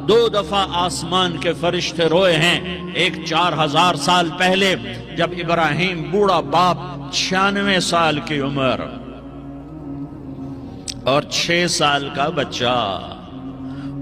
دو دفعہ آسمان کے فرشتے روئے ہیں. ایک 4000 سال پہلے جب ابراہیم بوڑھا باپ 96 سال کی عمر اور 6 سال کا بچہ،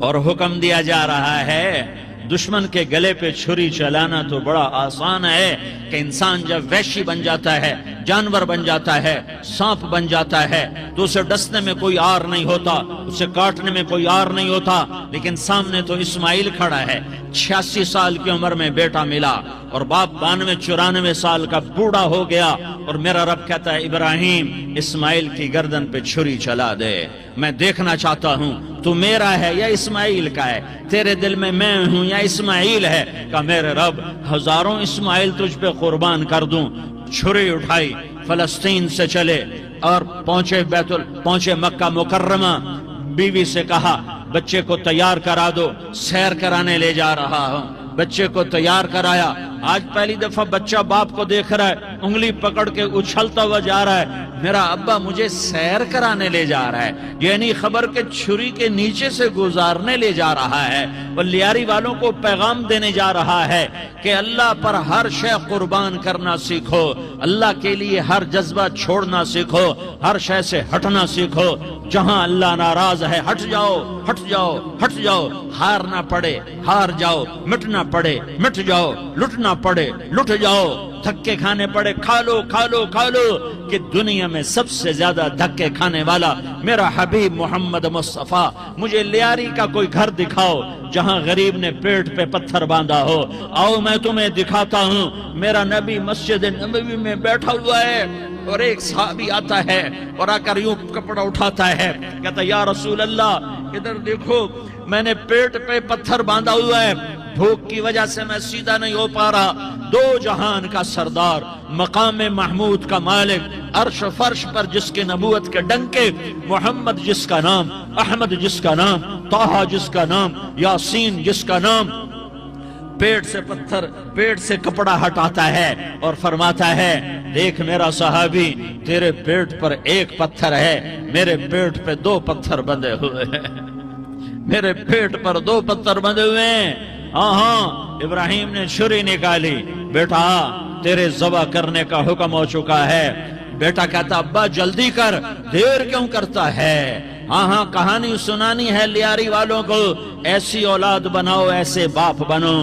اور حکم دیا جا رہا ہے دشمن کے گلے پہ چھری چلانا تو بڑا آسان ہے کہ انسان جب وحشی بن جاتا ہے، جانور بن جاتا ہے، سانپ بن جاتا ہے تو اسے ڈسنے میں کوئی آر نہیں ہوتا، اسے کاٹنے میں کوئی آر نہیں ہوتا. لیکن سامنے تو اسماعیل کھڑا ہے، 86 سال کی عمر میں بیٹا ملا اور باپ 92-94 سال کا بوڑھا ہو گیا، اور میرا رب کہتا ہے ابراہیم اسماعیل کی گردن پہ چھری چلا دے. میں دیکھنا چاہتا ہوں تو میرا ہے یا اسماعیل کا ہے، تیرے دل میں میں ہوں یا اسماعیل ہے. کہ میرے رب ہزاروں اسماعیل تجھ پہ قربان کر دوں. چھری اٹھائی، فلسطین سے چلے اور پہنچے مکہ مکرمہ. بیوی سے کہا بچے کو تیار کرا دو، سیر کرانے لے جا رہا ہوں. بچے کو تیار کرایا. آج پہلی دفعہ بچہ باپ کو دیکھ رہا ہے، انگلی پکڑ کے اچھلتا ہوا جا رہا ہے، میرا ابا مجھے سیر کرانے لے جا رہا ہے. یہ نہیں خبر کہ چھری کے نیچے سے گزارنے لے جا رہا ہے. وہ لیاری والوں کو پیغام دینے جا رہا ہے کہ اللہ پر ہر شے قربان کرنا سیکھو، اللہ کے لیے ہر جذبہ چھوڑنا سیکھو، ہر شے سے ہٹنا سیکھو. جہاں اللہ ناراض ہے ہٹ جاؤ، ہٹ جاؤ، ہٹ جاؤ. ہار نہ پڑے ہار جاؤ، مٹنا پڑے مٹ جاؤ، لٹنا پڑے لٹ جاؤ. دھکے کھانے پڑے کھا لو کھا لو کھا لو. کہ دنیا میں سب سے زیادہ دھکے کھانے والا میرا حبیب محمد مصطفیٰ. مجھے لیاری کا کوئی گھر دکھاؤ جہاں غریب نے پیٹ پہ پتھر باندھا ہو. آؤ میں تمہیں دکھاتا ہوں. میرا نبی مسجد نبوی میں بیٹھا ہوا ہے اور ایک صحابی آتا ہے اور آ کر یوں کپڑا اٹھاتا ہے، کہتا یا رسول اللہ ادھر دیکھو، میں نے پیٹ پہ پتھر باندھا ہوا ہے، بھوک کی وجہ سے میں سیدھا نہیں ہو پا رہا. دو جہان کا سردار، مقام محمود کا مالک، عرش فرش پر جس کے نبوت کے ڈنکے، محمد جس کا نام، احمد جس کا نام، طٰہٰ جس کا نام، یاسین جس کا نام، پیٹ سے پتھر، پیٹ سے کپڑا ہٹاتا ہے اور فرماتا ہے دیکھ میرا صحابی، تیرے پیٹ پر ایک پتھر ہے، میرے پیٹ پہ 2 پتھر بندھے ہوئے ہیں. میرے پیٹ پر 2 پتھر بندھے ہوئے ہیں. ہاں ابراہیم نے چھری نکالی. بیٹا تیرے ذبح کرنے کا حکم ہو چکا ہے. بیٹا کہتا ابا جلدی کر، دیر کیوں کرتا ہے؟ ہاں کہانی سنانی ہے لیاری والوں کو. ایسی اولاد بناؤ، ایسے باپ بنو،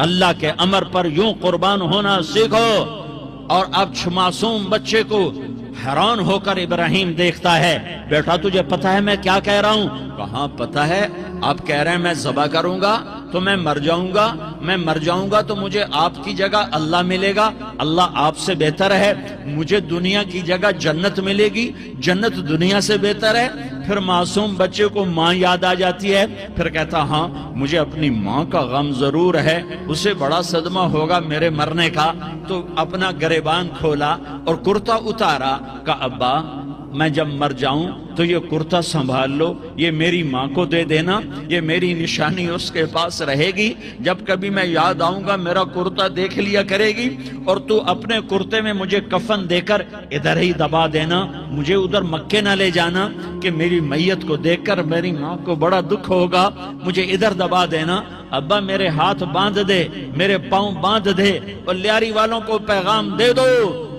اللہ کے امر پر یوں قربان ہونا سیکھو. اور اب معصوم بچے کو حیران ہو کر ابراہیم دیکھتا ہے. بیٹا تجھے پتا ہے میں کیا کہہ رہا ہوں؟ کہاں پتا ہے؟ آپ کہہ رہے ہیں میں ذبح کروں گا تو میں مر جاؤں گا، میں مر جاؤں گا تو مجھے آپ کی جگہ اللہ ملے گا، اللہ آپ سے بہتر ہے. مجھے دنیا کی جگہ جنت ملے گی، جنت دنیا سے بہتر ہے. پھر معصوم بچے کو ماں یاد آ جاتی ہے. پھر کہتا ہاں مجھے اپنی ماں کا غم ضرور ہے، اسے بڑا صدمہ ہوگا میرے مرنے کا. تو اپنا گریبان کھولا اور کرتا اتارا. کہ ابا میں جب مر جاؤں تو یہ کرتا سنبھال لو، یہ میری ماں کو دے دینا، یہ میری نشانی اس کے پاس رہے گی. جب کبھی میں یاد آؤں گا میرا کرتا دیکھ لیا کرے گی، اور تو اپنے کرتے میں مجھے کفن دے کر ادھر ہی دبا دینا، مجھے ادھر مکے نہ لے جانا کہ میری میت کو دیکھ کر میری ماں کو بڑا دکھ ہوگا، مجھے ادھر دبا دینا. ابا میرے ہاتھ باندھ دے، میرے پاؤں باندھ دے، اور لیاری والوں کو پیغام دے دو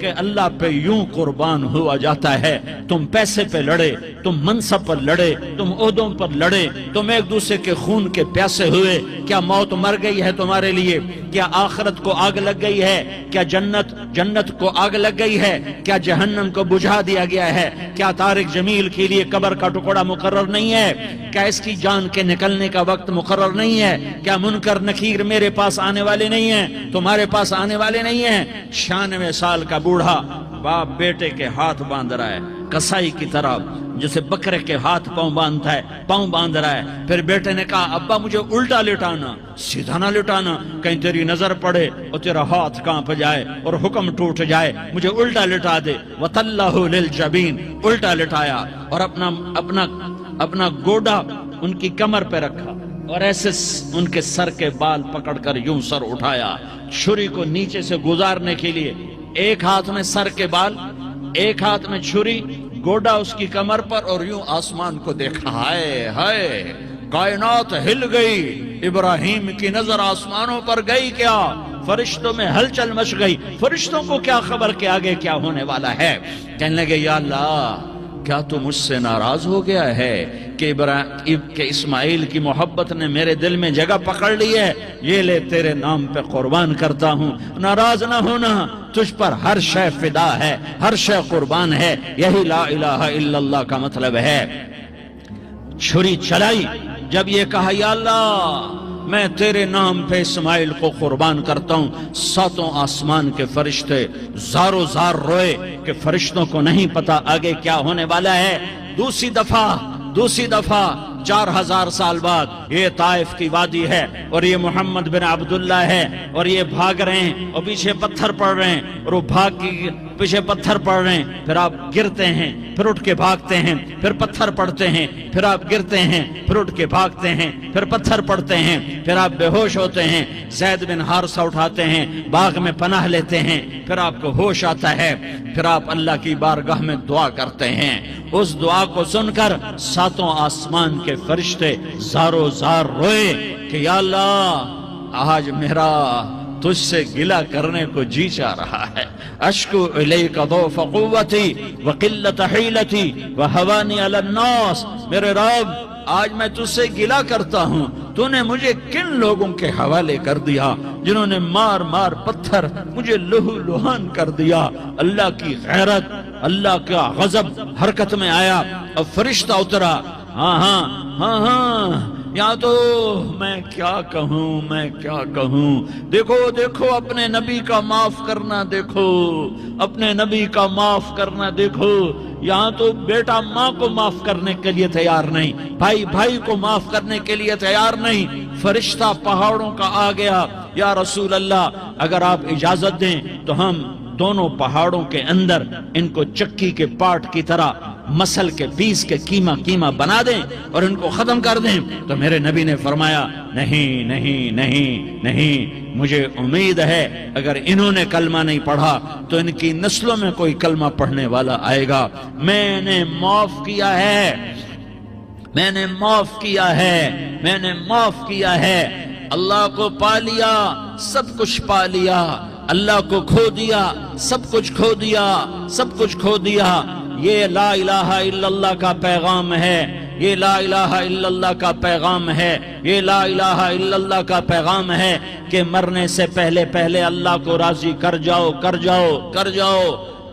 کہ اللہ پہ یوں قربان ہوا جاتا ہے. تم پیسے پہ لڑے، تم منصب پر لڑے، تم عہدوں پر لڑے، تم ایک دوسرے کے خون کے پیاسے ہوئے. کیا موت مر گئی ہے تمہارے لیے؟ کیا آخرت کو آگ لگ گئی ہے؟ کیا جنت کو آگ لگ گئی ہے؟ کیا جہنم کو بجھا دیا گیا ہے؟ کیا طارق جمیل کے لیے قبر کا ٹکڑا مقرر نہیں ہے؟ کیا اس کی جان کے نکلنے کا وقت مقرر نہیں ہے؟ کیا منکر نکیر میرے پاس آنے والے نہیں ہیں، تمہارے پاس آنے والے نہیں ہیں؟ 96 سال کا بوڑھا باپ بیٹے کے ہاتھ باندھ رہا ہے کسائی کی طرح، جسے بکرے کے ہاتھ پاؤں باندھتا ہے، پاؤں باندھ رہا ہے. پھر بیٹے نے کہا ابا مجھے الٹا لٹانا، سیدھا نہ لٹانا، کہیں تیری نظر پڑے اور تیرا ہاتھ کانپ جائے اور حکم ٹوٹ جائے، مجھے الٹا لٹا دے. وَتَلَّهُ لِلْجَبِينِ، الٹا لٹایا اور اپنا گوڈا ان کی کمر پہ رکھا اور ایسے ان کے سر کے بال پکڑ کر یوں سر اٹھایا. چھری کو نیچے سے گزارنے کے لیے ایک ہاتھ میں سر کے بال، ایک ہاتھ میں چھری، گوڈا اس کی کمر پر اور یوں آسمان کو دیکھا، ہائے ہائے کائنات ہل گئی، ابراہیم کی نظر آسمانوں پر گئی، کیا فرشتوں میں ہلچل مچ گئی، فرشتوں کو کیا خبر کہ آگے کیا ہونے والا ہے۔ کہنے لگے یا اللہ کیا تو مجھ سے ناراض ہو گیا ہے کہ اسماعیل کی محبت نے میرے دل میں جگہ پکڑ لی ہے، یہ لے تیرے نام پہ قربان کرتا ہوں، ناراض نہ ہونا، تجھ پر ہر شے فدا ہے، ہر شے قربان ہے، یہی لا الہ الا اللہ کا مطلب ہے۔ چھری چلائی، جب یہ کہا یا اللہ میں تیرے نام پہ اسماعیل کو قربان کرتا ہوں، ساتوں آسمان کے فرشتے زارو زار روئے کہ فرشتوں کو نہیں پتا آگے کیا ہونے والا ہے۔ دوسری دفعہ 4000 سال بعد یہ طائف کی وادی ہے اور یہ محمد بن عبداللہ ہے اور یہ بھاگ رہے ہیں اور پیچھے پتھر پڑ رہے ہیں اور وہ بھاگ کے پیچھے پتھر پڑ رہے ہیں، پھر آپ گرتے ہیں، پھر اٹھ کے بھاگتے ہیں، پھر پتھر پڑتے ہیں، پھر آپ گرتے ہیں، پھر اٹھ کے بھاگتے ہیں، پھر پتھر پڑتے ہیں، پھر آپ بے ہوش ہوتے ہیں، زید بن حارثہ اٹھاتے ہیں، باغ میں پناہ لیتے ہیں، پھر آپ کو ہوش آتا ہے، پھر آپ اللہ کی بارگاہ میں دعا کرتے ہیں۔ اس دعا کو سن کر ساتوں آسمان کے فرشتے زارو زار روئے کہ یا اللہ آج میرا تجھ سے گلہ کرنے کو جی چاہ رہا ہے، اشکو الیک ضعف قوتی وقلت حیلتی وہوانی علی الناس، میرے رب آج میں تجھ سے گلہ کرتا ہوں، تو نے مجھے کن لوگوں کے حوالے کر دیا جنہوں نے مار مار پتھر مجھے لہو لہان کر دیا۔ اللہ کی غیرت، اللہ کا غضب حرکت میں آیا، اب فرشتہ اترا، ہاں یا تو میں کیا کہوں، دیکھو اپنے نبی کا معاف کرنا، دیکھو اپنے نبی کا معاف کرنا، دیکھو یہاں تو بیٹا ماں کو معاف کرنے کے لیے تیار نہیں، بھائی کو معاف کرنے کے لیے تیار نہیں۔ فرشتہ پہاڑوں کا آ گیا، یا رسول اللہ اگر آپ اجازت دیں تو ہم دونوں پہاڑوں کے اندر ان کو چکی کے پاٹ کی طرح مسل کے پیس کے کیما بنا دیں اور ان کو ختم کر دیں۔ تو میرے نبی نے فرمایا نہیں، مجھے امید ہے اگر انہوں نے کلمہ نہیں پڑھا تو ان کی نسلوں میں کوئی کلمہ پڑھنے والا آئے گا۔ میں نے معاف کیا ہے، اللہ کو پا لیا، سب کچھ پا لیا، اللہ کو کھو دیا، سب کچھ کھو دیا۔ یہ لا الہ الا اللہ کا پیغام ہے، یہ لا الہ الا اللہ کا پیغام ہے، یہ لا الہ الا اللہ کا پیغام ہے کہ مرنے سے پہلے اللہ کو راضی کر جاؤ۔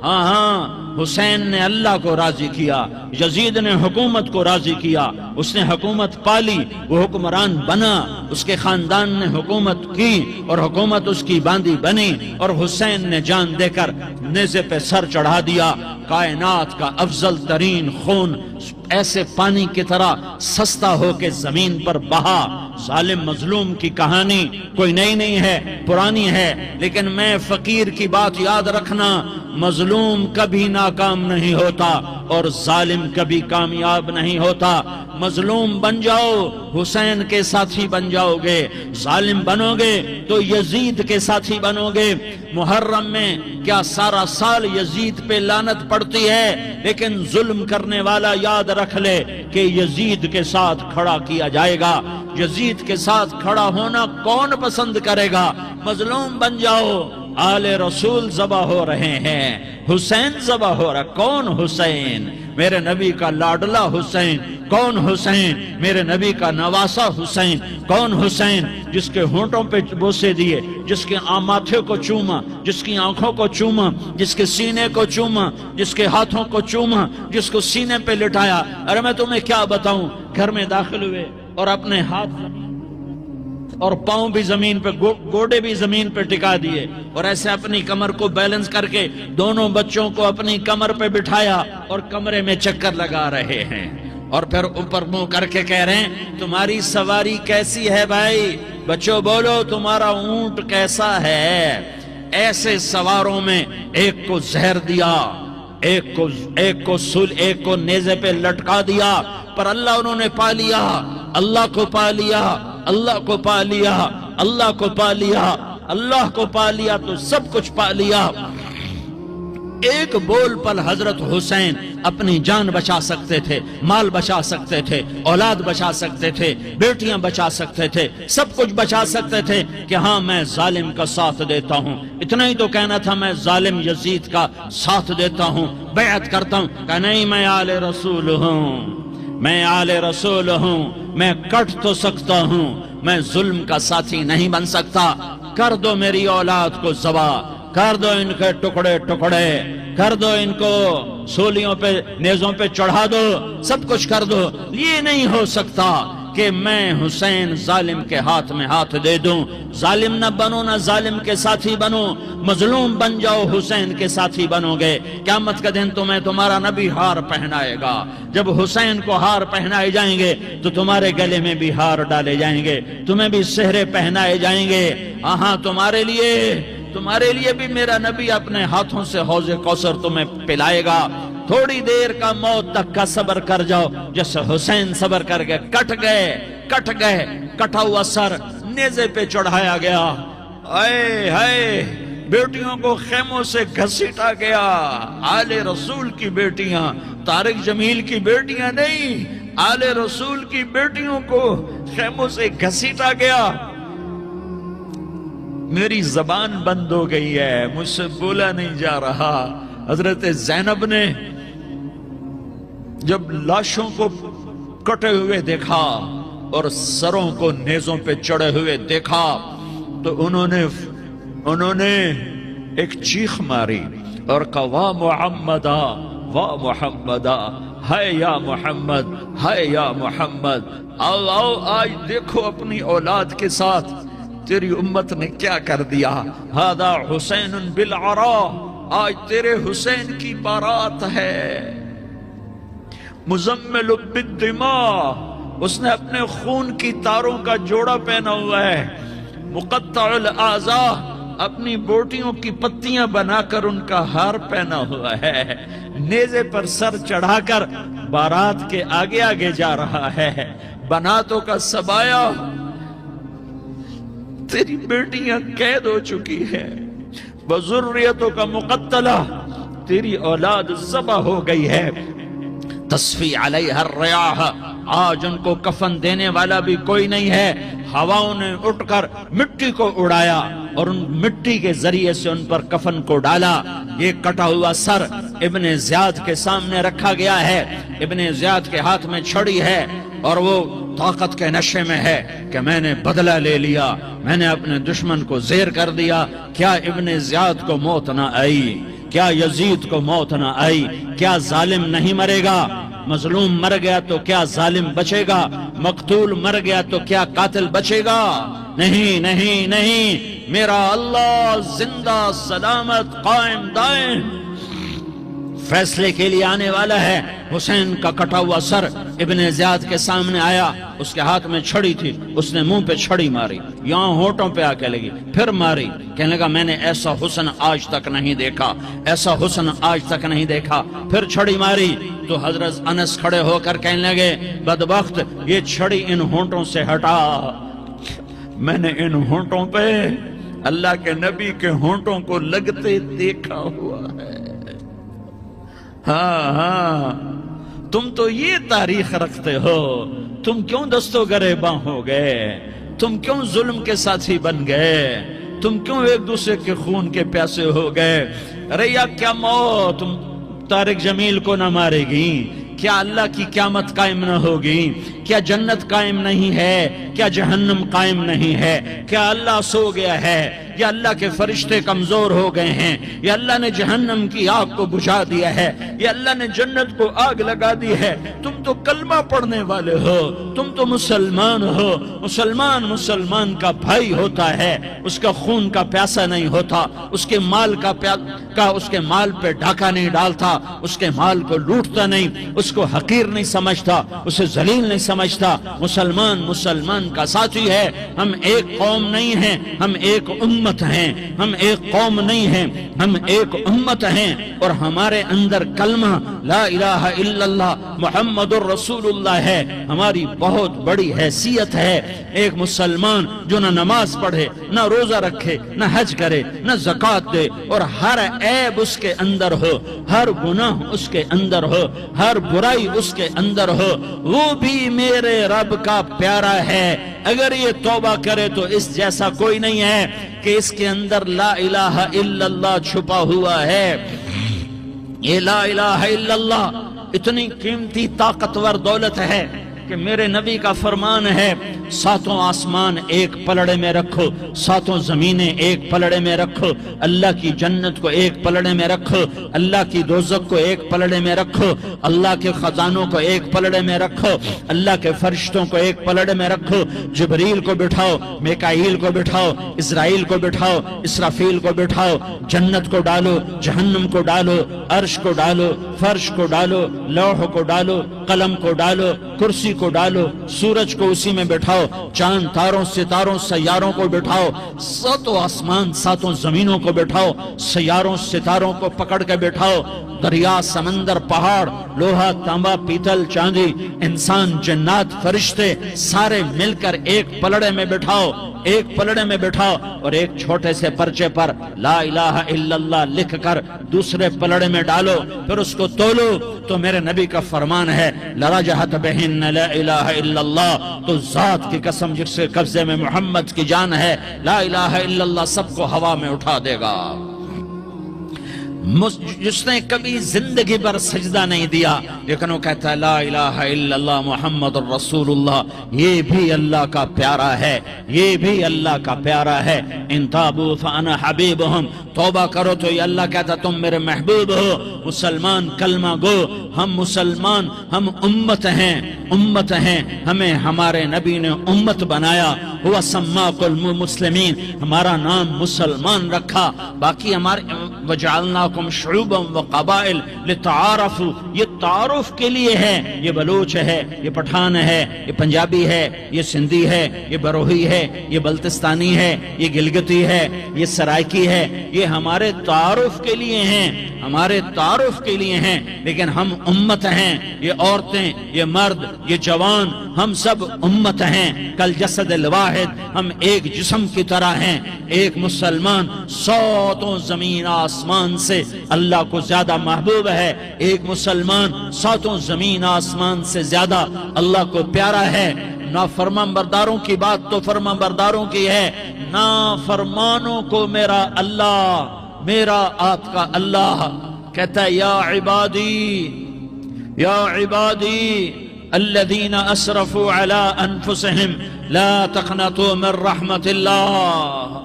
ہاں حسین نے اللہ کو راضی کیا، یزید نے حکومت کو راضی کیا، اس نے حکومت پالی، وہ حکمران بنا، اس کے خاندان نے حکومت کی اور حکومت اس کی باندھی بنی، اور حسین نے جان دے کر نیزے پہ سر چڑھا دیا۔ کائنات کا افضل ترین خون ایسے پانی کی طرح سستا ہو کے زمین پر بہا۔ ظالم مظلوم کی کہانی کوئی نئی نہیں ہے، پرانی ہے، لیکن میں فقیر کی بات یاد رکھنا، مظلوم کبھی ناکام نہیں ہوتا اور ظالم کبھی کامیاب نہیں ہوتا۔ مظلوم بن جاؤ حسین کے ساتھی بن جاؤ گے، ظالم بنو گے تو یزید کے ساتھی بنو گے۔ محرم میں کیا سارا سال یزید پہ لعنت پڑتی ہے، لیکن ظلم کرنے والا یاد رکھ لے کہ یزید کے ساتھ کھڑا کیا جائے گا۔ یزید کے ساتھ کھڑا ہونا کون پسند کرے گا؟ مظلوم بن جاؤ۔ آل رسول ذبح ہو رہے ہیں، حسین ذبح ہو رہا، کون حسین؟ میرے نبی کا لاڈلا حسین۔ کون حسین؟ میرے نبی کا نواسا حسین۔ کون حسین؟ جس کے ہونٹوں پہ بوسے دیے، جس کے ماتھے کو چوما، جس کی آنکھوں کو چوما، جس کے سینے کو چوما، جس کے ہاتھوں کو چوما، جس کو سینے پہ لٹایا۔ ارے میں تمہیں کیا بتاؤں، گھر میں داخل ہوئے اور اپنے ہاتھ اور پاؤں بھی زمین پہ، گوڑے بھی زمین پہ ٹکا دیے، اور ایسے اپنی کمر کو بیلنس کر کے دونوں بچوں کو اپنی کمر پہ بٹھایا اور کمرے میں چکر لگا رہے ہیں، اور پھر اوپر منہ کر کے کہہ رہے ہیں تمہاری سواری کیسی ہے بھائی؟ بچوں بولو تمہارا اونٹ کیسا ہے؟ ایسے سواروں میں ایک کو زہر دیا، ایک کو نیزے پہ لٹکا دیا، پر اللہ انہوں نے پا لیا، اللہ کو پا لیا، اللہ کو پا لیا، اللہ کو پا لیا، اللہ کو پا لیا تو سب کچھ پا لیا۔ ایک بول پر حضرت حسین اپنی جان بچا سکتے تھے، مال بچا سکتے تھے، اولاد بچا سکتے تھے، بیٹیاں بچا سکتے تھے، سب کچھ بچا سکتے تھے کہ ہاں میں ظالم کا ساتھ دیتا ہوں۔ اتنا ہی تو کہنا تھا میں ظالم یزید کا ساتھ دیتا ہوں، بیعت کرتا ہوں، کہ نہیں میں آل رسول ہوں، میں آل رسول ہوں، میں کٹ تو سکتا ہوں، میں ظلم کا ساتھی نہیں بن سکتا، کر دو میری اولاد کو ذبح، کر دو ان کے ٹکڑے ٹکڑے، کر دو ان کو سولیوں پہ نیزوں پہ چڑھا دو، سب کچھ کر دو۔ یہ نہیں ہو سکتا کہ میں حسین ظالم کے ہاتھ میں ہاتھ دے دوں، ظالم نہ بنو نہ ظالم کے ساتھی بنو، مظلوم بن جاؤ حسین کے ساتھی بنو گے، قیامت کا دن تمہیں تمہارا نبی ہار پہنائے گا، جب حسین کو ہار پہنائے جائیں گے تو تمہارے گلے میں بھی ہار ڈالے جائیں گے، تمہیں بھی سہرے پہنائے جائیں گے، ہاں تمہارے لیے بھی میرا نبی اپنے ہاتھوں سے حوض کوثر تمہیں پلائے گا۔ تھوڑی دیر کا موت تک کا صبر کر جاؤ، جیسے حسین صبر کر کے کٹ گئے، کٹا ہوا سر نیزے پہ چڑھایا گیا، اے ہائے بیٹیوں کو خیموں سے گھسیٹا گیا، آل رسول کی بیٹیاں، طارق جمیل کی بیٹیاں نہیں، آل رسول کی بیٹیوں کو خیموں سے گھسیٹا گیا۔ میری زبان بند ہو گئی ہے، مجھ سے بولا نہیں جا رہا۔ حضرت زینب نے جب لاشوں کو کٹے ہوئے دیکھا اور سروں کو نیزوں پہ چڑھے ہوئے دیکھا تو انہوں نے ایک چیخ ماری اور کہا واہ محمدہ، واہ محمدہ، ہائے یا محمد، ہائے یا محمد، آؤ آج دیکھو اپنی اولاد کے ساتھ تیری امت نے کیا کر دیا۔ ہذا حسین بالعراء، آج تیرے حسین کی بارات ہے۔ مزمل بالدماء، اس نے اپنے خون کی تاروں کا جوڑا پہنا ہوا ہے۔ مقطع الاعضاء، اپنی بوٹیوں کی پتیاں بنا کر ان کا ہار پہنا ہوا ہے، نیزے پر سر چڑھا کر بارات کے آگے آگے جا رہا ہے۔ بناتوں کا سبایا، تیری بیٹیاں قید ہو چکی ہے، وذریتوں کا مقتلہ، تیری اولاد ذبح ہو گئی ہے۔ تصفی علیہ الریاح، آج ان کو کفن دینے والا بھی کوئی نہیں ہے۔ ہواؤں نے اٹھ کر مٹی کو اڑایا اور ان مٹی کے ذریعے سے ان پر کفن کو ڈالا۔ یہ کٹا ہوا سر ابن زیاد کے سامنے رکھا گیا ہے، ابن زیاد کے ہاتھ میں چھڑی ہے اور وہ طاقت کے نشے میں ہے کہ میں نے بدلہ لے لیا، میں نے اپنے دشمن کو زیر کر دیا۔ کیا ابن زیاد کو موت نہ آئی؟ کیا یزید کو موت نہ آئی؟ کیا ظالم نہیں مرے گا؟ مظلوم مر گیا تو کیا ظالم بچے گا؟ مقتول مر گیا تو کیا قاتل بچے گا؟ نہیں نہیں نہیں، میرا اللہ زندہ سلامت قائم دائم فیصلے کے لیے آنے والا ہے۔ حسین کا کٹا ہوا سر ابن زیاد کے سامنے آیا، اس کے ہاتھ میں چھڑی تھی، اس نے منہ پہ چھڑی ماری، یہاں ہونٹوں پہ آ کے لگی، پھر ماری، کہنے لگا میں نے ایسا حسن آج تک نہیں دیکھا، ایسا حسن آج تک نہیں دیکھا، پھر چھڑی ماری تو حضرت انس کھڑے ہو کر کہنے لگے بدبخت یہ چھڑی ان ہونٹوں سے ہٹا، میں نے ان ہونٹوں پہ اللہ کے نبی کے ہونٹوں کو لگتے دیکھا ہوا ہے۔ ہاں تم تو یہ تاریخ رکھتے ہو، تم کیوں دستو گریباں ہو گئے؟ تم کیوں ظلم کے ساتھی بن گئے؟ تم کیوں ایک دوسرے کے خون کے پیاسے ہو گئے؟ ارے یا کیا موت طارق جمیل کو نہ مارے گی؟ کیا اللہ کی قیامت قائم نہ ہوگی؟ کیا جنت قائم نہیں ہے؟ کیا جہنم قائم نہیں ہے؟ کیا اللہ سو گیا ہے؟ یا اللہ کے فرشتے کمزور ہو گئے ہیں؟ یا اللہ نے جہنم کی آگ کو بجھا دیا ہے؟ یا اللہ نے جنت کو آگ لگا دی ہے؟ تم تو کلمہ پڑھنے والے ہو، تم تو مسلمان ہو۔ مسلمان کا بھائی ہوتا ہے، اس کا خون کا پیاسا نہیں ہوتا، اس کے مال اس کے مال پہ ڈاکہ نہیں ڈالتا، اس کے مال کو لوٹتا نہیں، اس کو حقیر نہیں سمجھتا، اسے ذلیل نہیں سمجھتا۔ سمجھتا، مسلمان مسلمان کا ساتھی ہے، ہم ایک قوم نہیں ہیں، ہم ایک امت ہیں، ہم ایک قوم نہیں ہیں، ہم ایک امت ہیں، اور ہمارے اندر کلمہ لا الہ الا اللہ محمد الرسول اللہ ہے، ہماری بہت بڑی حیثیت ہے۔ ایک مسلمان جو نہ نماز پڑھے، نہ روزہ رکھے، نہ حج کرے، نہ زکوٰۃ دے، اور ہر عیب اس کے اندر ہو، ہر گناہ اس کے اندر ہو، ہر برائی اس کے اندر ہو، وہ بھی میرے رب کا پیارا ہے۔ اگر یہ توبہ کرے تو اس جیسا کوئی نہیں ہے کہ اس کے اندر لا الہ الا اللہ چھپا ہوا ہے۔ یہ لا الہ الا اللہ اتنی قیمتی طاقتور دولت ہے کہ میرے نبی کا فرمان ہے، ساتوں آسمان ایک پلڑے میں رکھو، ساتوں زمینیں ایک پلڑے میں رکھو، اللہ کی جنت کو ایک پلڑے میں رکھو، اللہ کی دوزخ کو ایک پلڑے میں رکھو، اللہ کے خزانوں کو ایک پلڑے میں رکھو، اللہ کے فرشتوں کو ایک پلڑے میں رکھو، جبریل کو بٹھاؤ، میکائیل کو بٹھاؤ، اسرائیل کو بٹھاؤ، اسرافیل کو بٹھاؤ، جنت کو ڈالو، جہنم کو ڈالو، عرش کو ڈالو، فرش کو ڈالو، لوح کو ڈالو، قلم کو ڈالو، کرسی کو ڈالو، سورج کو اسی میں بٹھاؤ، چاند تاروں ستاروں سیاروں کو بٹھاؤ، ساتوں آسمان ساتوں زمینوں کو بٹھاؤ، سیاروں ستاروں کو پکڑ کے بٹھاؤ، دریا سمندر پہاڑ لوہا تانبا پیتل چاندی انسان جنات فرشتے سارے مل کر ایک پلڑے میں بٹھاؤ، ایک پلڑے میں بٹھاؤ، اور ایک چھوٹے سے پرچے پر لا الہ الا اللہ لکھ کر دوسرے پلڑے میں ڈالو، پھر اس کو تولو تو میرے نبی کا فرمان ہے لرجحت بہن لا الہ الا اللہ، تو ذات کی قسم جس کے قبضے میں محمد کی جان ہے، لا الہ الا اللہ سب کو ہوا میں اٹھا دے گا۔ جس نے کبھی زندگی پر سجدہ نہیں دیا لیکن وہ کہتا ہے لا الہ الا اللہ محمد الرسول اللہ، یہ بھی اللہ کا پیارا ہے، یہ بھی اللہ کا پیارا ہے۔ ان تابوا فانا حبیبہم، توبہ کرو تو یہ اللہ کہتا تم میرے محبوب ہو۔ مسلمان کلمہ گو، ہم مسلمان، ہم امت ہیں، امت ہیں، ہمیں ہمارے نبی نے امت بنایا، ہوا سماک المسلمین، ہمارا نام مسلمان رکھا، باقی ہمارے وجعلناکم شعوبا وقبائل لتعارفوا، یہ تعارف کے لیے ہے، یہ بلوچ ہے، یہ پٹھان ہے، یہ پنجابی ہے، یہ سندھی ہے، یہ بروہی ہے، یہ بلتستانی ہے، یہ گلگتی ہے، یہ سرائکی ہے، یہ ہمارے تعارف کے لیے ہیں، ہمارے تعارف کے لیے ہیں، لیکن ہم امت ہیں، یہ عورتیں، یہ مرد، یہ جوان، ہم سب امت ہیں، کل جسد الواحد، ہم ایک جسم کی طرح ہیں۔ ایک مسلمان ساتوں زمین آسمان سے اللہ کو زیادہ محبوب ہے، ایک مسلمان ساتوں زمین آسمان سے زیادہ اللہ کو پیارا ہے۔ نافرمان برداروں کی بات تو فرمان برداروں کی ہے، نافرمانوں کو میرا اللہ، میرا آپ کا اللہ کہتا ہے یا عبادی الذین اسرفوا علی انفسہم لا تقنطوا من رحمت اللہ،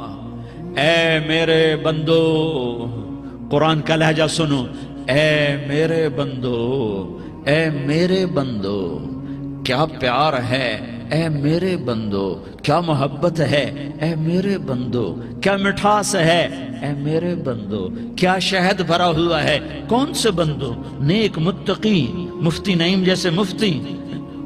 اے میرے بندو، قرآن کا لہجہ سنو، اے میرے بندو، اے میرے بندو، کیا پیار ہے، اے میرے بندو، کیا محبت ہے، اے میرے بندو، کیا مٹھاس ہے، اے میرے بندو، کیا شہد بھرا ہوا ہے۔ کون سے بندو؟ نیک متقی، مفتی نعیم جیسے مفتی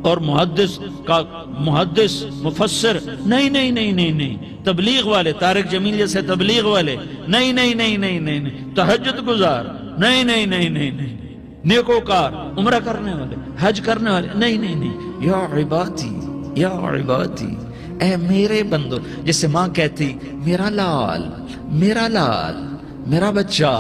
اور محدث کا محدث مفسر، نہیں نہیں نہیں نہیں نہیں، تبلیغ والے، طارق جمیل جیسے تبلیغ والے، نہیں نہیں نہیں نہیں نہیں، تہجد گزار، نہیں نہیں نہیں نہیں نہیں، نیکوکار، عمرہ کرنے والے، حج کرنے والے، نہیں نہیں نہیں، یا عبادی، یا عبادی، اے میرے بندو، جسے ماں کہتی میرا لال، میرا لال، میرا بچہ،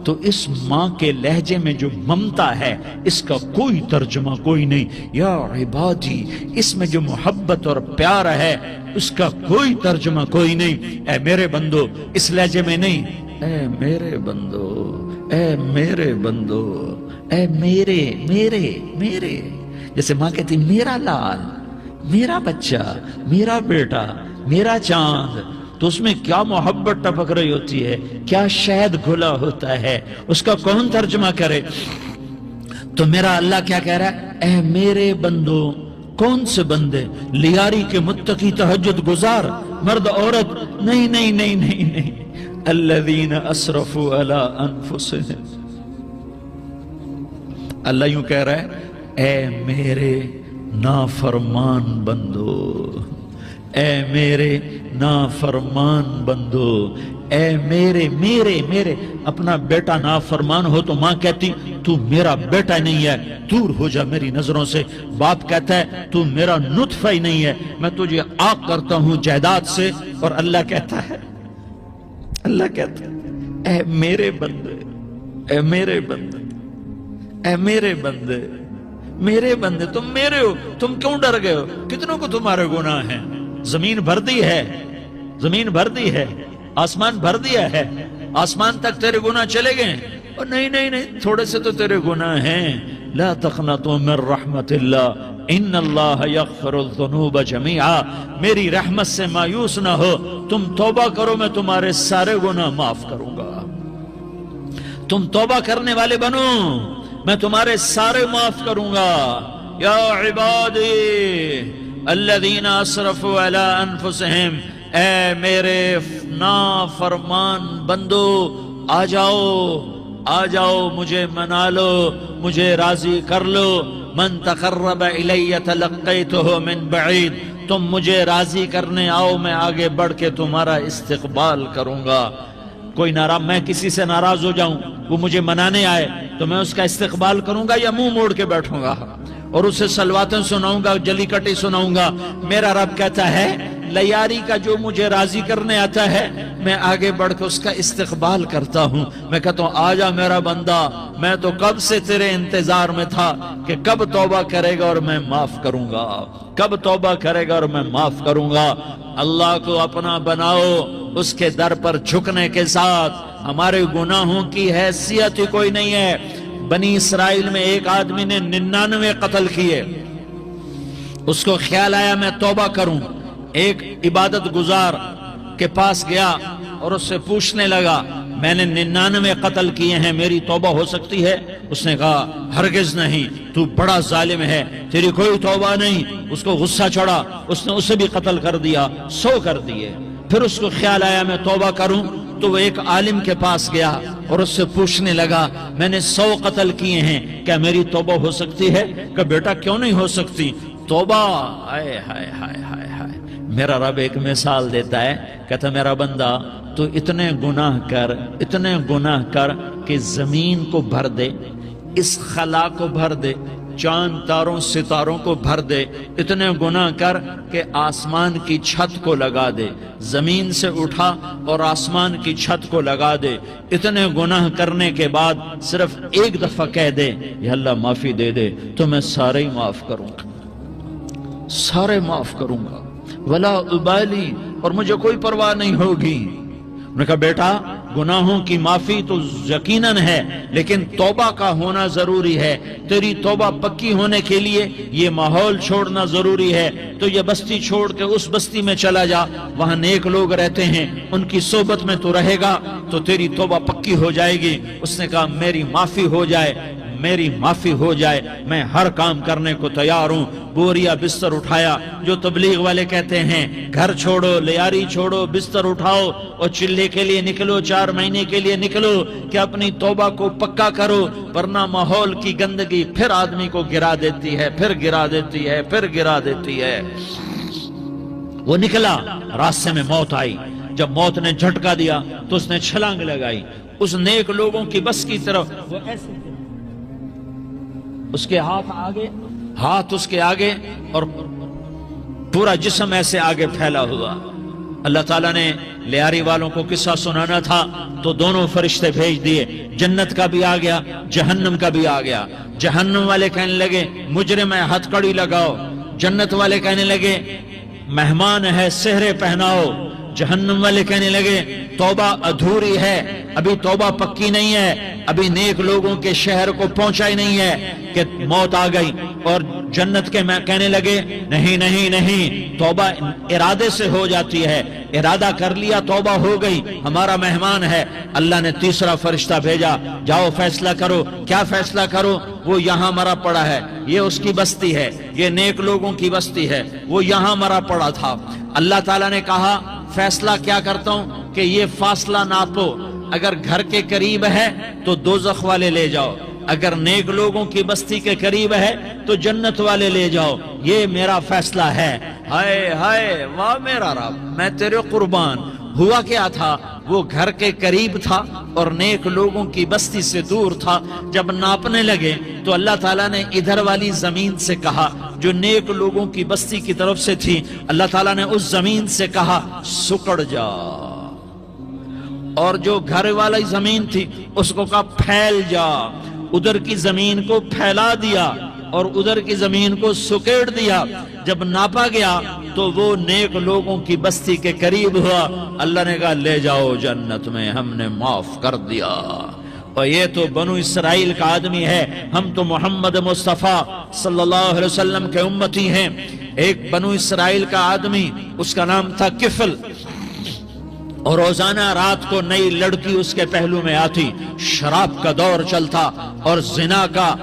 تو اس ماں کے لہجے میں جو ممتا ہے اس کا کوئی ترجمہ کوئی نہیں۔ یا عبادی، اس میں جو محبت اور پیار ہے اس کا کوئی ترجمہ کوئی نہیں۔ اے میرے بندو، اس لہجے میں نہیں، اے میرے بندو، اے میرے بندو، اے میرے میرے میرے، جیسے ماں کہتی میرا لال، میرا بچہ، میرا بیٹا، میرا چاند، تو اس میں کیا محبت ٹپک رہی ہوتی ہے، کیا شہد گھلا ہوتا ہے، اس کا کون ترجمہ کرے؟ تو میرا اللہ کیا کہہ رہا ہے؟ اے میرے بندو، کون سے بندے؟ لیاری کے متقی تہجد گزار، مرد عورت، نہیں نہیں نہیں نہیں نہیں، الذین اسرفوا علی انفسہم، اللہ یوں کہہ رہا ہے اے میرے نافرمان بندو، اے میرے نافرمان بندو، اے میرے میرے میرے اپنا بیٹا نافرمان ہو تو ماں کہتی تو میرا بیٹا نہیں ہے، دور ہو جا میری نظروں سے۔ باپ کہتا ہے تو میرا نطفہ ہی نہیں ہے، میں تجھے عاق کرتا ہوں جائیداد سے۔ اور اللہ کہتا ہے اے میرے بندے، اے میرے بندے، اے میرے بندے، میرے بندے، تم میرے ہو، تم کیوں ڈر گئے ہو؟ کتنوں کو تمہارے گناہ ہیں؟ زمین بھر دی ہے، زمین بھر دی ہے، آسمان بھر دیا ہے، آسمان تک تیرے گناہ چلے گئے۔ اور نہیں نہیں نہیں، تھوڑے سے تو تیرے گناہ ہیں۔ لا تقنطوا من رحمت اللہ ان اللہ یغفر الذنوب جميعا، میری رحمت سے مایوس نہ ہو، تم توبہ کرو میں تمہارے سارے گناہ معاف کروں گا۔ تم توبہ کرنے والے بنو، میں تمہارے سارے معاف کروں گا۔ یا عبادی الذین اسرفوا علی انفسہم، اے میرے نافرمان بندو، آ جاؤ مجھے منا لو، مجھے راضی کر لو۔ من تقرب الی تلقیتہ من بعید، تم مجھے راضی کرنے آؤ، میں آگے بڑھ کے تمہارا استقبال کروں گا۔ کوئی ناراض، میں کسی سے ناراض ہو جاؤں، وہ مجھے منانے آئے تو میں اس کا استقبال کروں گا یا منہ موڑ کے بیٹھوں گا اور اسے سلواتیں سناؤں گا، جلی کٹی سناؤں گا؟ میرا رب کہتا ہے لیاری کا جو مجھے راضی کرنے آتا ہے میں آگے بڑھ کے اس کا استقبال کرتا ہوں۔ میں کہتا ہوں آجا میرا بندہ، میں تو کب سے تیرے انتظار میں تھا کہ کب توبہ کرے گا اور میں معاف کروں گا، کب توبہ کرے گا اور میں معاف کروں گا۔ اللہ کو اپنا بناؤ، اس کے در پر جھکنے کے ساتھ ہمارے گناہوں کی حیثیت ہی کوئی نہیں ہے۔ بنی اسرائیل میں ایک آدمی نے 99 قتل کیے، اس کو خیال آیا میں توبہ کروں، ایک عبادت گزار کے پاس گیا اور اس سے پوچھنے لگا میں نے 99 قتل کیے ہیں، میری توبہ ہو سکتی ہے؟ اس نے کہا ہرگز نہیں، تو بڑا ظالم ہے، تیری کوئی توبہ نہیں۔ اس کو غصہ چڑھا، اس نے اسے بھی قتل کر دیا، 100 کر دیے۔ پھر اس کو خیال آیا میں توبہ کروں، تو وہ ایک عالم کے پاس گیا اور اس سے پوچھنے لگا میں نے 100 قتل کیے ہیں، کیا میری توبہ ہو سکتی ہے؟ کہ بیٹا کیوں نہیں ہو سکتی توبہ؟ ہائے ہائے ہائے ہائے ہائے۔ میرا رب ایک مثال دیتا ہے، کہتا میرا بندہ تو اتنے گناہ کر کہ زمین کو بھر دے، اس خلا کو بھر دے، چاند تاروں ستاروں کو بھر دے، اتنے گناہ کر کہ آسمان کی چھت کو لگا دے، زمین سے اٹھا اور آسمان کی چھت کو لگا دے۔ اتنے گناہ کرنے کے بعد صرف ایک دفعہ کہہ دے یا اللہ معافی دے دے تو میں سارے ہی معاف کروں گا، سارے معاف کروں گا، ولا ابالی، اور مجھے کوئی پرواہ نہیں ہوگی۔ انہوں نے کہا بیٹا گناہوں کی معافی تو یقیناً ہے لیکن توبہ کا ہونا ضروری ہے، تیری توبہ پکی ہونے کے لیے یہ ماحول چھوڑنا ضروری ہے۔ تو یہ بستی چھوڑ کے اس بستی میں چلا جا، وہاں نیک لوگ رہتے ہیں، ان کی صحبت میں تو رہے گا تو تیری توبہ پکی ہو جائے گی۔ اس نے کہا میری معافی ہو جائے، میری معافی ہو جائے، میں ہر کام کرنے کو تیار ہوں۔ بوریا بستر اٹھایا، جو تبلیغ والے کہتے ہیں گھر چھوڑو، لیاری چھوڑو، بستر اٹھاؤ اور چلے کے لیے نکلو، 4 مہینے کے لیے نکلو کہ اپنی توبہ کو پکا کرو، ورنہ ماحول کی گندگی پھر آدمی کو گرا دیتی ہے، پھر گرا دیتی ہے، پھر گرا دیتی ہے۔ وہ نکلا، راستے میں موت آئی، جب موت نے جھٹکا دیا تو اس نے چھلانگ لگائی اس نیک لوگوں کی بس کی طرف، وہ ایسے اس کے ہاتھ اس کے آگے اور پورا جسم ایسے آگے پھیلا ہوا۔ اللہ تعالیٰ نے لیاری والوں کو قصہ سنانا تھا تو دونوں فرشتے بھیج دیے، جنت کا بھی آ گیا، جہنم کا بھی آ گیا۔ جہنم والے کہنے لگے مجرم ہے ہتھ کڑی لگاؤ، جنت والے کہنے لگے مہمان ہے سہرے پہناؤ۔ جہنم والے کہنے لگے توبہ ادھوری ہے، ابھی توبہ پکی نہیں ہے، ابھی نیک لوگوں کے شہر کو پہنچا ہی نہیں ہے کہ موت آ گئی۔ اور جنت کے کہنے لگے نہیں نہیں نہیں، توبہ ارادے سے ہو جاتی ہے، ارادہ کر لیا توبہ ہو گئی، ہمارا مہمان ہے۔ اللہ نے تیسرا فرشتہ بھیجا، جاؤ فیصلہ کرو۔ کیا فیصلہ کرو؟ وہ یہاں مرا پڑا ہے، یہ اس کی بستی ہے، یہ نیک لوگوں کی بستی ہے، وہ یہاں مرا پڑا تھا۔ اللہ تعالیٰ نے کہا فیصلہ کیا کرتا ہوں کہ یہ فاصلہ ناپو، اگر گھر کے قریب ہے تو دوزخ والے لے جاؤ، اگر نیک لوگوں کی بستی کے قریب ہے تو جنت والے لے جاؤ، یہ میرا فیصلہ ہے۔ ہائے ہائے واہ میرا رب، میں تیرے قربان۔ ہوا کیا تھا، وہ گھر کے قریب تھا اور نیک لوگوں کی بستی سے دور تھا۔ جب ناپنے لگے تو اللہ تعالیٰ نے ادھر والی زمین سے کہا جو نیک لوگوں کی بستی کی طرف سے تھی، اللہ تعالیٰ نے اس زمین سے کہا سکڑ جا، اور جو گھر والی زمین تھی اس کو کہا پھیل جا۔ ادھر کی زمین کو پھیلا دیا اور ادھر کی زمین کو سکیڑ دیا۔ جب ناپا گیا تو وہ نیک لوگوں کی بستی کے قریب ہوا۔ اللہ نے کہا لے جاؤ جنت میں، ہم نے معاف کر دیا۔ اور یہ تو بنو اسرائیل کا آدمی ہے، ہم تو محمد مصطفیٰ صلی اللہ علیہ وسلم کے امتی ہیں۔ ایک بنو اسرائیل کا آدمی، اس کا نام تھا کفل، اور روزانہ رات کو نئی لڑکی اس کے پہلو میں آتی، شراب کا دور چلتا اور زنا کا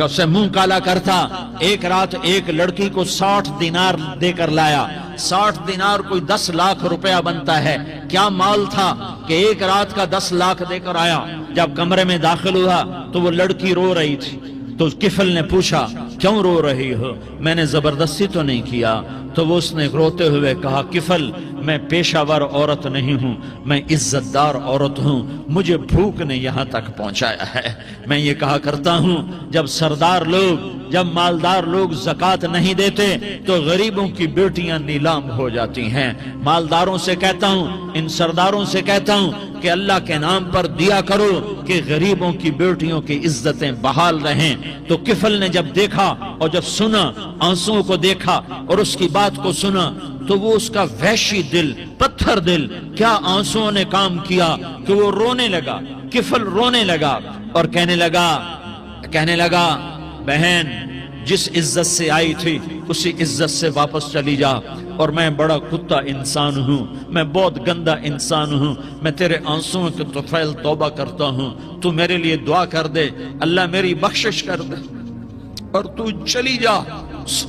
سے منہ کالا کرتا۔ ایک رات ایک لڑکی کو 60 دینار دے کر لایا۔ 60 دینار کوئی 10 لاکھ روپیہ بنتا ہے۔ کیا مال تھا کہ ایک رات کا 10 لاکھ دے کر آیا۔ جب کمرے میں داخل ہوا تو وہ لڑکی رو رہی تھی، تو کفل نے پوچھا کیوں رو رہی ہو، میں نے زبردستی تو نہیں کیا۔ تو وہ اس نے روتے ہوئے کہا کفل میں پیشہ ور عورت نہیں ہوں، میں عزت دار عورت ہوں، مجھے بھوک نے یہاں تک پہنچایا ہے۔ میں یہ کہا کرتا ہوں جب سردار لوگ، جب مالدار لوگ زکوٰۃ نہیں دیتے تو غریبوں کی بیٹیاں نیلام ہو جاتی ہیں۔ مالداروں سے کہتا ہوں، ان سرداروں سے کہتا ہوں کہ اللہ کے نام پر دیا کرو کہ غریبوں کی بیٹیوں کی عزتیں بحال رہیں۔ تو کفل نے جب دیکھا اور جب سنا، آنسوؤں کو دیکھا اور اس کی بات کو سنا، تو وہ اس کا وحشی دل، پتھر دل، کیا آنسوؤں نے کام کیا کہ وہ رونے لگا۔ کفل رونے لگا اور کہنے لگا بہن جس عزت سے آئی تھی اسی عزت سے واپس چلی جا، اور میں بڑا کتا انسان ہوں، میں بہت گندا انسان ہوں، میں تیرے آنسوؤں کے طفیل توبہ کرتا ہوں، تو میرے لیے دعا کر دے، اللہ میری بخشش کر دے، اور تو چلی جا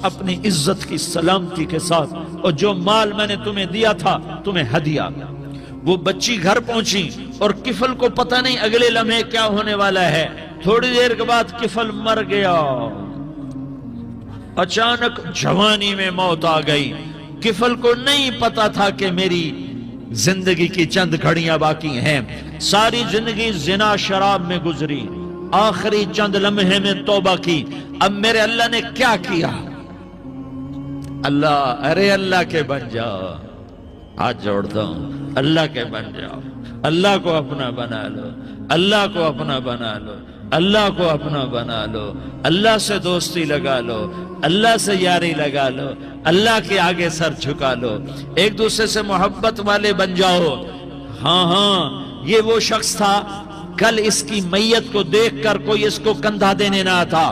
اپنی عزت کی سلامتی کے ساتھ، اور جو مال میں نے تمہیں دیا تھا تمہیں ہدیہ۔ وہ بچی گھر پہنچی اور کفل کو پتہ نہیں اگلے لمحے کیا ہونے والا ہے۔ تھوڑی دیر کے بعد کفل مر گیا، اچانک جوانی میں موت آ گئی۔ کفل کو نہیں پتا تھا کہ میری زندگی کی چند گھڑیاں باقی ہیں، ساری زندگی زنا شراب میں گزری، آخری چند لمحے میں توبہ کی۔ اب میرے اللہ نے کیا کیا؟ اللہ، ارے اللہ کے بن جاؤ، ہاتھ جوڑتا ہوں، اللہ کے بن جاؤ، اللہ کو اپنا بنا لو، اللہ کو اپنا بنا لو، اللہ کو اپنا بنا لو، اللہ سے دوستی لگا لو، اللہ سے یاری لگا لو، اللہ کے آگے سر جھکا لو، ایک دوسرے سے محبت والے بن جاؤ۔ ہاں یہ وہ شخص تھا، کل اس کی میت کو دیکھ کر کوئی اس کو کندھا دینے نہ آتا،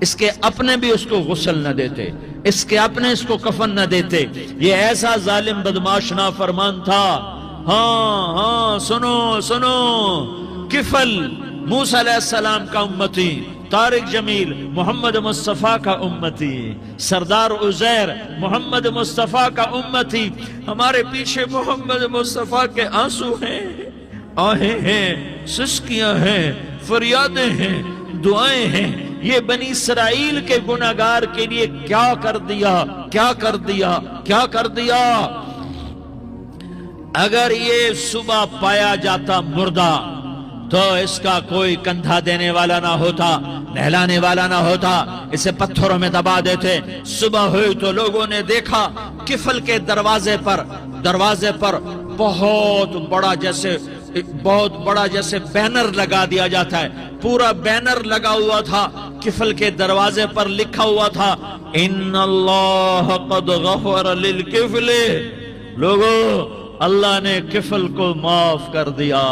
اس کے اپنے بھی اس کو غسل نہ دیتے، اس کے اپنے اس کو کفن نہ دیتے۔ یہ ایسا ظالم بدماش نافرمان تھا۔ ہاں سنو، کفل موسیٰ علیہ السلام کا امتی، طارق جمیل محمد مصطفیٰ کا امتی، سردار عزیر محمد مصطفیٰ کا امتی۔ ہمارے پیچھے محمد مصطفیٰ کے آنسو ہیں، آہیں ہیں، سسکیاں ہیں، فریادیں ہیں، دعائیں ہیں۔ یہ بنی اسرائیل کے گناہگار کے لیے کیا کر دیا۔ اگر یہ صبح پایا جاتا مردہ تو اس کا کوئی کندھا دینے والا نہ ہوتا، نہلانے والا نہ ہوتا، اسے پتھروں میں دبا دیتے۔ صبح ہوئی تو لوگوں نے دیکھا کفل کے دروازے پر بہت بڑا جیسے بینر لگا دیا جاتا ہے، پورا بینر لگا ہوا تھا، کفل کے دروازے پر لکھا ہوا تھا ان اللہ قد غفر للکفل، لوگو اللہ نے کفل کو معاف کر دیا۔